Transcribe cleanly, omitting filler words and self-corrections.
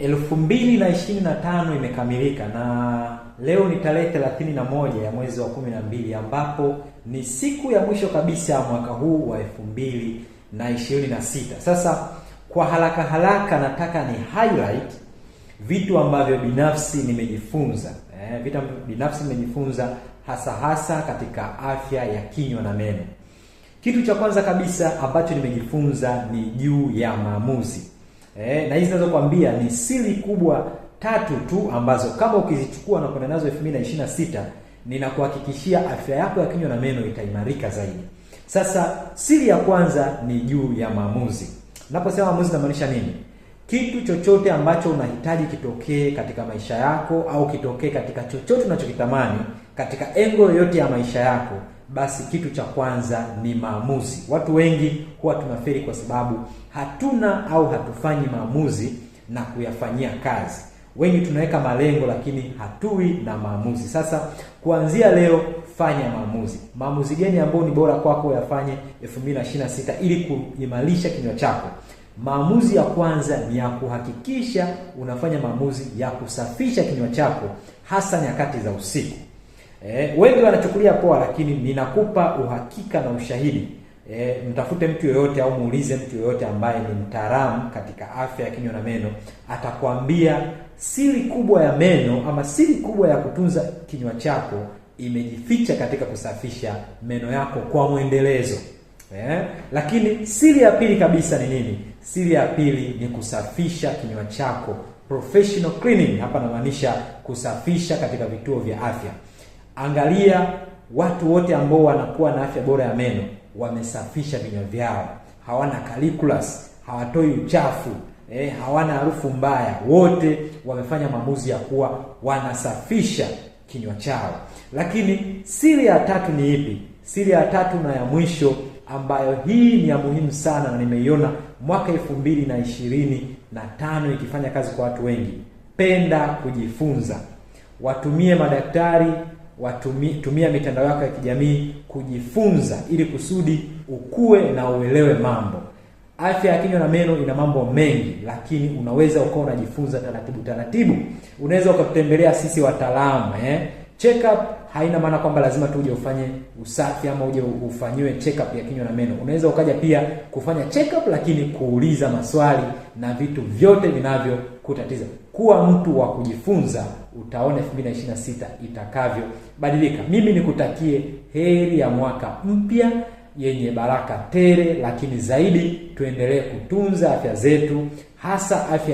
2025 imekamilika na leo ni tarehe 31 ya mwezi wa 12 ambapo ni siku ya mwisho kabisa ya mwaka huu wa 2026. Sasa kwa haraka nataka ni highlight vitu ambavyo binafsi nimejifunza. Hasa katika afya ya kinywa na meno. Kitu cha kwanza kabisa ambacho nimejifunza ni juu ya maamuzi. Na hizi ninazokuambia ni siri kubwa 3 tu ambazo kama ukizichukua na kwenda nazo 2026 ninakuhakikishia afya yako ya kinywa na meno itaimarika zaidi. Sasa siri ya kwanza ni juu ya maamuzi. Naposema maamuzi namaanisha nini? Kitu chochote ambacho unahitaji kitokee katika maisha yako au kitokee katika chochote unachokitamani katika engo yoyote ya maisha yako, basi kitu cha kwanza ni maamuzi. Watu wengi huwa tunafeli kwa sababu hatuna au hatufanyi maamuzi na kuyafanyia kazi. Wengi tunaweka malengo lakini hatui na maamuzi. Sasa kuanzia leo fanya maamuzi. Maamuzi gani ambayo ni bora kwako yafanye 2026 ili kuimarisha kinywa chako? Maamuzi ya kwanza ni ya kuhakikisha unafanya maamuzi ya kusafisha kinywa chako hasa nyakati za usiku. Wengi wanachukulia poa, lakini ninakupa uhakika na ushahidi. Mtafute mtu yoyote au muulize mtu yoyote ambaye ni mtaalamu katika afya ya kinywa na meno, atakwambia siri kubwa ya meno ama siri kubwa ya kutunza kinywa chako imejificha katika kusafisha meno yako kwa mwendelezo. Lakini siri ya pili kabisa ni nini? Siri ya pili ni kusafisha kinywa chako, professional cleaning. Hapa namaanisha kusafisha katika vituo vya afya. Angalia watu wote ambao wanakuwa na afya bora ya meno wamesafisha vinywa vyao, hawana calculus, hawatoi uchafu, hawana harufu mbaya. Wote wamefanya maamuzi ya kuwa wanasafisha kinywa chao. Lakini siri ya tatu ni ipi? Siri ya tatu na ya mwisho ambayo hii ni ya muhimu sana na nimeiona mwaka 2025 ikifanya kazi kwa watu wengi. Penda kujifunza. Watumie madaktari, tumia mitandao yako ya kijamii kujifunza ili kusudi ukue na uelewe mambo. Afya ya kinywa na meno ina mambo mengi, lakini unaweza ukawa unajifunza taratibu. Unaweza ukatutembelea sisi wataalamu. Check up haina maana kwamba lazima tu uje ufanye usafi ama uje ufanyiwe check up ya kinywa na meno. Unaweza ukaja pia kufanya check up lakini kuuliza maswali na vitu vyote vinavyokutatiza. Kuwa mtu wa kujifunza, utaona 2026 itakavyo badilika. Mimi nikutakie heri ya mwaka mpya yenye baraka tele, lakini zaidi tuendelee kutunza afya zetu, hasa afya